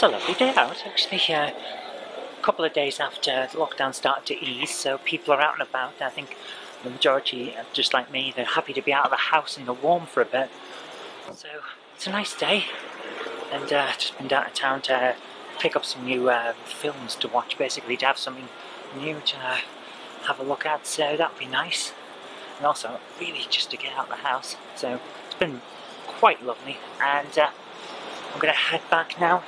a lovely day out, actually. A couple of days after lockdown started to ease, so people are out and about. I think the majority, just like me, they're happy to be out of the house in the warm for a bit. So it's a nice day, and just been down to town to pick up some new films to watch, basically, to have something new to have a look at, so that'd be nice. And also, really just to get out of the house, so it's been quite lovely, and I'm going to head back now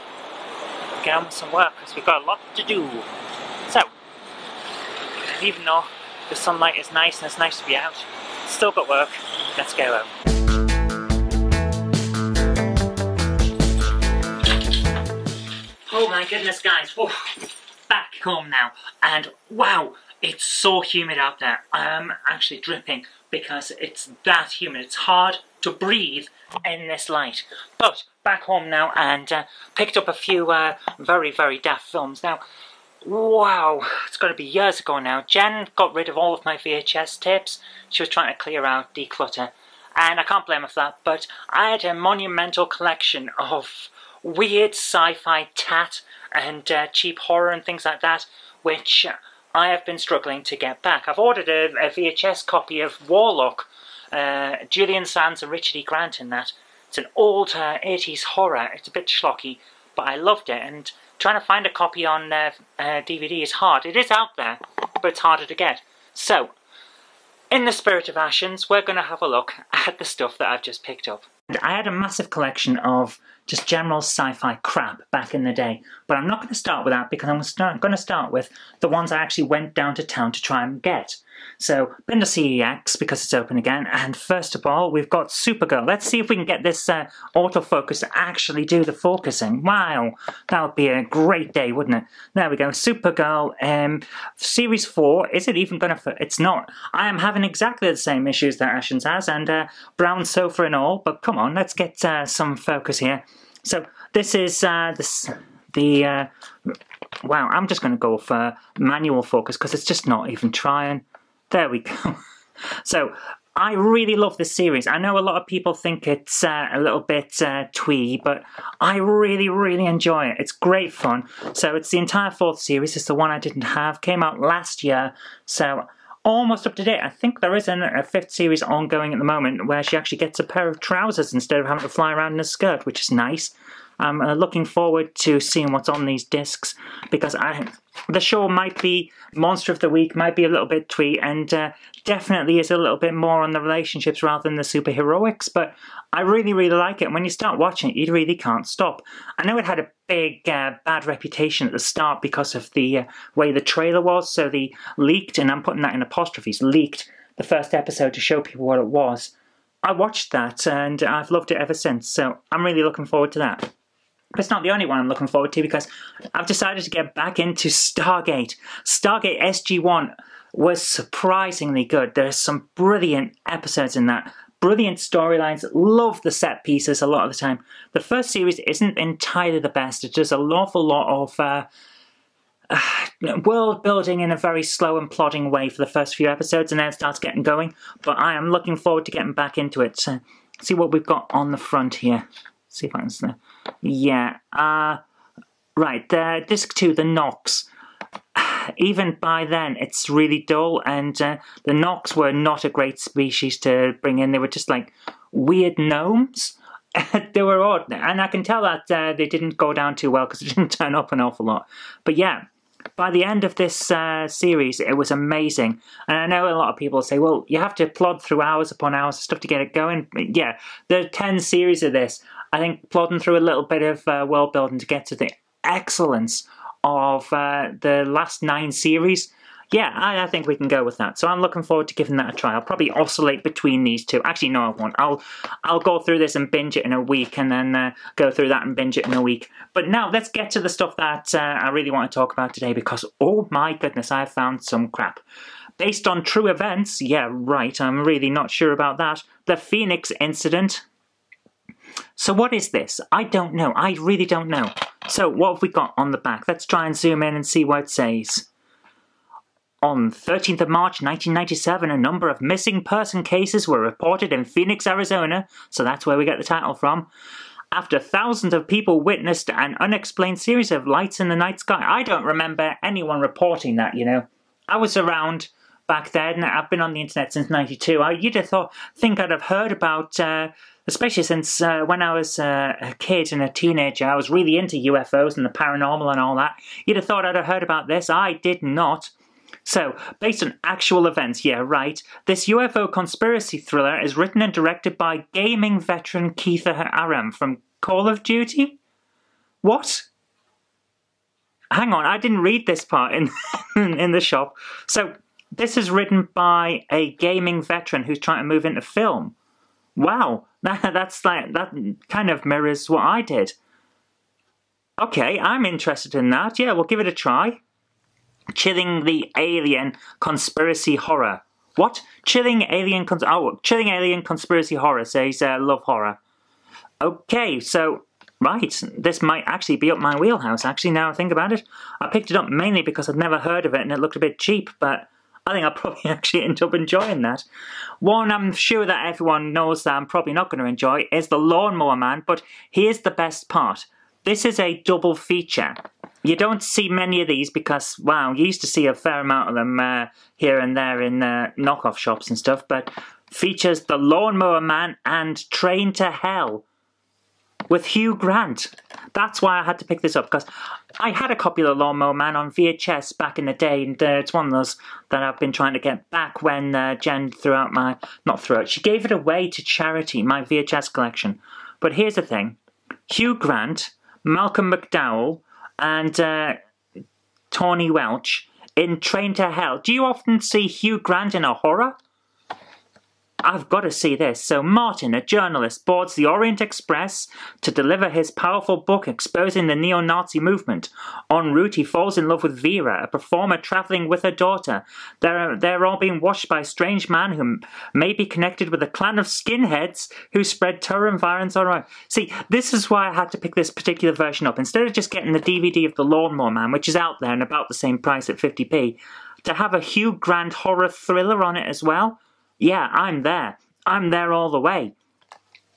and get on with some work, because we've got a lot to do. So, even though the sunlight is nice and it's nice to be out, still got work, let's go home. Oh my goodness, guys, whoa. Back home now, and wow, it's so humid out there. I'm actually dripping because it's that humid. It's hard to breathe in this light. But back home now, and picked up a few very, very daft films. Now, wow, it's got to be years ago now. Jen got rid of all of my VHS tapes. She was trying to clear out, declutter, and I can't blame her for that. But I had a monumental collection of weird sci-fi tat and cheap horror and things like that, which I have been struggling to get back. I've ordered a VHS copy of Warlock, Julian Sands and Richard E. Grant in that. It's an old 80s horror. It's a bit schlocky, but I loved it, and trying to find a copy on DVD is hard. It is out there, but it's harder to get. So, in the spirit of Ashens, we're going to have a look at the stuff that I've just picked up. I had a massive collection of just general sci-fi crap back in the day, but I'm not going to start with that because I'm going to start with the ones I actually went down to town to try and get. So, been to CEX because it's open again, and first of all, we've got Supergirl. Let's see if we can get this autofocus to actually do the focusing. Wow, that would be a great day, wouldn't it? There we go, Supergirl, Series 4. Is it even going to... It's not. I am having exactly the same issues that Ashens has, and brown sofa and all, but come on, let's get some focus here. So, this is wow, I'm just going to go for manual focus because it's just not even trying. There we go. So, I really love this series. I know a lot of people think it's a little bit twee, but I really, really enjoy it. It's great fun. So, it's the entire 4th series. It's the one I didn't have. Came out last year, so almost up to date. I think there is a 5th series ongoing at the moment where she actually gets a pair of trousers instead of having to fly around in a skirt, which is nice. I'm looking forward to seeing what's on these discs, because the show might be Monster of the Week, might be a little bit twee, and definitely is a little bit more on the relationships rather than the superheroics, but I really, really like it, and when you start watching it, you really can't stop. I know it had a big bad reputation at the start because of the way the trailer was, so they leaked, and I'm putting that in apostrophes, leaked the first episode to show people what it was. I watched that, and I've loved it ever since, so I'm really looking forward to that. But it's not the only one I'm looking forward to, because I've decided to get back into Stargate. Stargate SG-1 was surprisingly good. There's some brilliant episodes in that. Brilliant storylines. Love the set pieces a lot of the time. The first series isn't entirely the best. It does an awful lot of world building in a very slow and plodding way for the first few episodes, and then it starts getting going. But I am looking forward to getting back into it. So, see what we've got on the front here. See if I can... Yeah, right, disc 2, the Nox. Even by then, it's really dull, and the Nox were not a great species to bring in. They were just like weird gnomes. They were odd, and I can tell that they didn't go down too well because it didn't turn up an awful lot. But yeah, by the end of this series, it was amazing. And I know a lot of people say, well, you have to plod through hours upon hours of stuff to get it going. But yeah, there are 10 series of this. I think plodding through a little bit of world building to get to the excellence of the last 9 series, yeah, I think we can go with that. So I'm looking forward to giving that a try. I'll probably oscillate between these two. Actually, no, I won't. I'll go through this and binge it in a week, and then go through that and binge it in a week. But now, let's get to the stuff that I really want to talk about today, because, oh my goodness, I have found some crap. Based on true events, yeah, right, I'm really not sure about that. The Phoenix incident. So what is this? I don't know. I really don't know. So what have we got on the back? Let's try and zoom in and see what it says. On 13th of March 1997, a number of missing person cases were reported in Phoenix, Arizona. So that's where we get the title from. after thousands of people witnessed an unexplained series of lights in the night sky. I don't remember anyone reporting that, you know. I was around back then. I've been on the internet since '92. You'd have think I'd have heard about, especially since when I was a kid and a teenager, I was really into UFOs and the paranormal and all that. You'd have thought I'd have heard about this. I did not. So, based on actual events, yeah, right, this UFO conspiracy thriller is written and directed by gaming veteran Keitha Aram from Call of Duty? What? Hang on, I didn't read this part in, in the shop. So, this is written by a gaming veteran who's trying to move into film. Wow, that kind of mirrors what I did. Okay, I'm interested in that. Yeah, we'll give it a try. Chilling the Alien Conspiracy Horror. What? Chilling Alien Conspiracy Horror says love horror. Okay, so, right, this might actually be up my wheelhouse, actually, now I think about it. I picked it up mainly because I'd never heard of it and it looked a bit cheap, but I think I'll probably actually end up enjoying that. One I'm sure that everyone knows that I'm probably not going to enjoy is The Lawnmower Man, but here's the best part. This is a double feature. You don't see many of these because, wow, you used to see a fair amount of them here and there in knockoff shops and stuff, but features The Lawnmower Man and Train to Hell with Hugh Grant. That's why I had to pick this up, because I had a copy of The Lawnmower Man on VHS back in the day, and it's one of those that I've been trying to get back when Jen she gave it away to charity, my VHS collection. But here's the thing, Hugh Grant, Malcolm McDowell, and Tawny Welch in Train to Hell. Do you often see Hugh Grant in a horror? I've got to see this. So Martin, a journalist, boards the Orient Express to deliver his powerful book exposing the neo-Nazi movement. En route, he falls in love with Vera, a performer travelling with her daughter. They're all being watched by a strange man who may be connected with a clan of skinheads who spread terror and violence all around. See, this is why I had to pick this particular version up. Instead of just getting the DVD of The Lawnmower Man, which is out there and about the same price at 50p, to have a Hugh Grant horror thriller on it as well. Yeah, I'm there. I'm there all the way.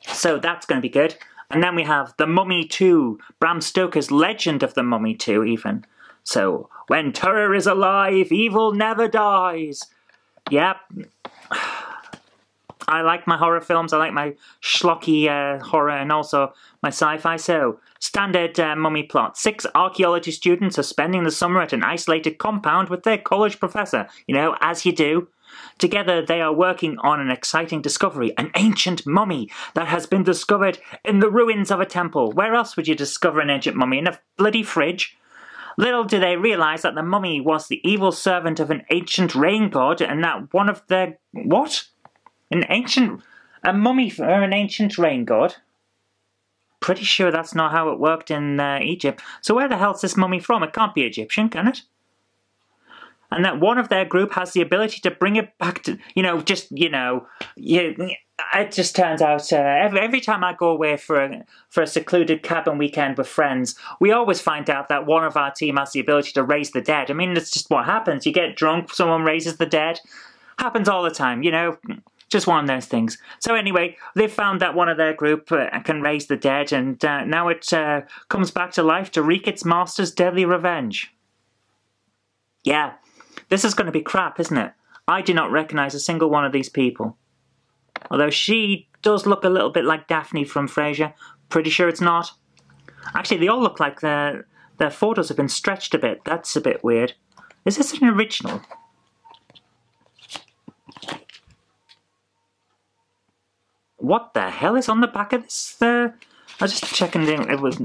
So that's going to be good. And then we have The Mummy 2, Bram Stoker's Legend of the Mummy 2 even. So, when terror is alive, evil never dies. Yep. I like my horror films, I like my schlocky horror and also my sci-fi. So, standard mummy plot. 6 archaeology students are spending the summer at an isolated compound with their college professor. You know, as you do. Together they are working on an exciting discovery, an ancient mummy that has been discovered in the ruins of a temple. Where else would you discover an ancient mummy? In a bloody fridge? Little do they realise that the mummy was the evil servant of an ancient rain god and that one of their... What? A mummy for an ancient rain god? Pretty sure that's not how it worked in Egypt. So where the hell's this mummy from? It can't be Egyptian, can it? And that one of their group has the ability to bring it back to, it just turns out every time I go away for a secluded cabin weekend with friends, we always find out that one of our team has the ability to raise the dead. I mean, that's just what happens. You get drunk, someone raises the dead. Happens all the time, just one of those things. So anyway, they've found that one of their group can raise the dead, and now it comes back to life to wreak its master's deadly revenge. Yeah. This is going to be crap, isn't it? I do not recognise a single one of these people. Although she does look a little bit like Daphne from Frasier. Pretty sure it's not. Actually, they all look like their photos have been stretched a bit. That's a bit weird. Is this an original? What the hell is on the back of this? I was just checking it was...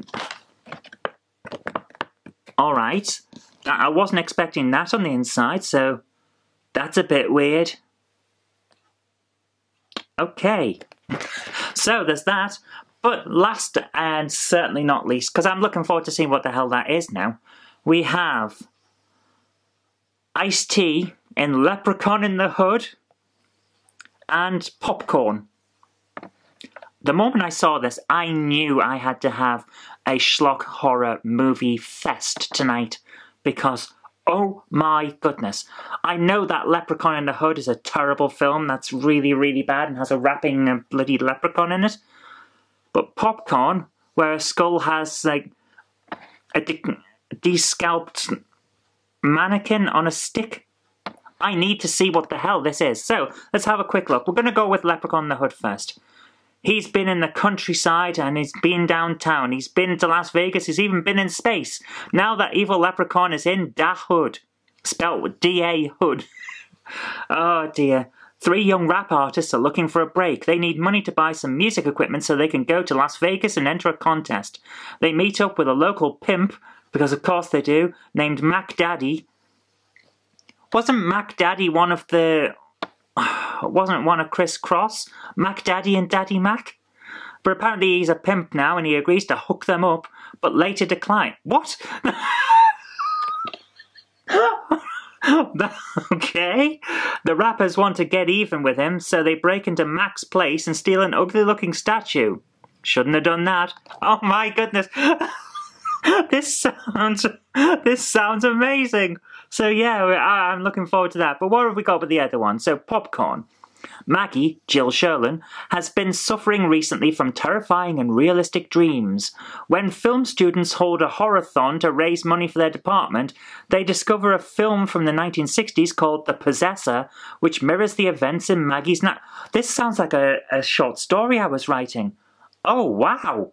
Alright. I wasn't expecting that on the inside, so that's a bit weird. Okay, so there's that. But last and certainly not least, because I'm looking forward to seeing what the hell that is now, we have Ice-T in Leprechaun in the Hood and Popcorn. The moment I saw this, I knew I had to have a schlock horror movie fest tonight. Because, oh my goodness, I know that Leprechaun in the Hood is a terrible film that's really, really bad and has a rapping bloody leprechaun in it. But Popcorn where a skull has, like, a de-scalped mannequin on a stick. I need to see what the hell this is. So, let's have a quick look. We're going to go with Leprechaun in the Hood first. He's been in the countryside and he's been downtown. He's been to Las Vegas. He's even been in space. Now that evil leprechaun is in Da Hood. Spelt with D-A Hood. Oh dear. 3 young rap artists are looking for a break. They need money to buy some music equipment so they can go to Las Vegas and enter a contest. They meet up with a local pimp, because of course they do, named Mac Daddy. Wasn't Mac Daddy one of the... wasn't one of Criss Cross? Mac Daddy and Daddy Mac? But apparently he's a pimp now and he agrees to hook them up, but later decline. What? Okay. The rappers want to get even with him, so they break into Mac's place and steal an ugly-looking statue. Shouldn't have done that. Oh my goodness. This sounds amazing. So yeah, I'm looking forward to that. But what have we got with the other one? So Popcorn. Maggie, Jill Sherlin, has been suffering recently from terrifying and realistic dreams. When film students hold a horror-thon to raise money for their department, they discover a film from the 1960s called The Possessor, which mirrors the events in Maggie's night. This sounds like a short story I was writing. Oh, wow!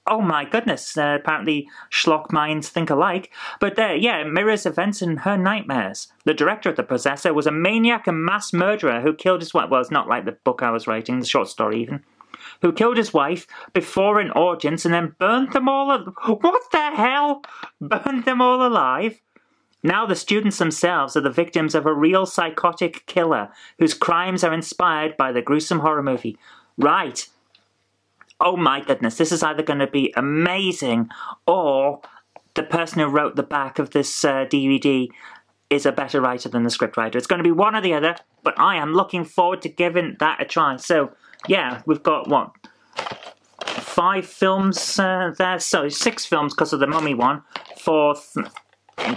Oh my goodness, apparently schlock minds think alike. But yeah, it mirrors events in her nightmares. The director of The Possessor was a maniac and mass murderer who killed his wife. Well, it's not like the book I was writing, the short story even. Who killed his wife before an audience and then burned them all... What the hell? Burned them all alive? Now the students themselves are the victims of a real psychotic killer whose crimes are inspired by the gruesome horror movie. Right. Oh my goodness, this is either going to be amazing or the person who wrote the back of this DVD is a better writer than the scriptwriter. It's going to be one or the other, but I am looking forward to giving that a try. So, yeah, we've got, what, 5 films there? So, 6 films because of the Mummy one for,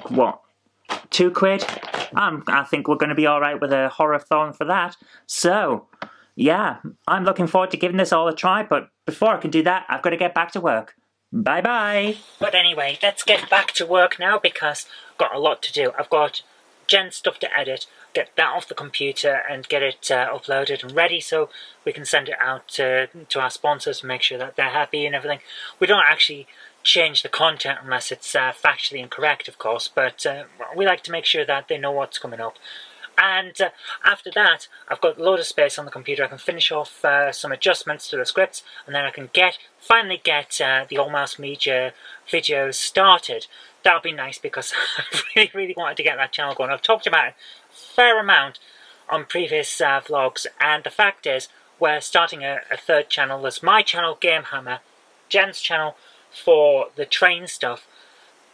what, £2? I think we're going to be alright with a horror-thon for that. So... yeah, I'm looking forward to giving this all a try, but before I can do that, I've got to get back to work. Bye-bye! But anyway, let's get back to work now, because I've got a lot to do. I've got Jen's stuff to edit, get that off the computer, and get it uploaded and ready so we can send it out to our sponsors and make sure that they're happy and everything. We don't actually change the content unless it's factually incorrect, of course, but we like to make sure that they know what's coming up. And after that, I've got a load of space on the computer. I can finish off some adjustments to the scripts, and then I can finally get the All Mouse Media videos started. That'll be nice because I really wanted to get that channel going. I've talked about it a fair amount on previous vlogs, and the fact is, we're starting a 3rd channel. There's my channel, Game Hammer, Jen's channel for the train stuff,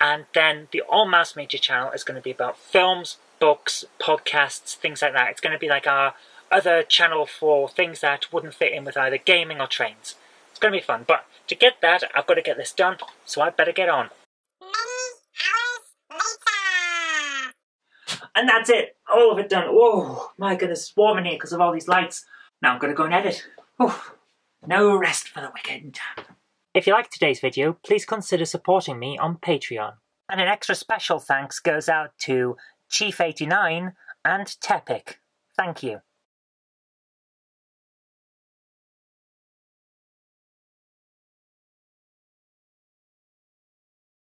and then the All Mouse Media channel is going to be about films, books, podcasts, things like that. It's going to be like our other channel for things that wouldn't fit in with either gaming or trains. It's going to be fun, but to get that, I've got to get this done, so I'd better get on. Many hours later. And that's it, all of it done. Whoa, my goodness, it's warm in here because of all these lights. Now I'm going to go and edit. Oh, no rest for the wicked. If you liked today's video, please consider supporting me on Patreon. And an extra special thanks goes out to Chief89 and Tepic. Thank you.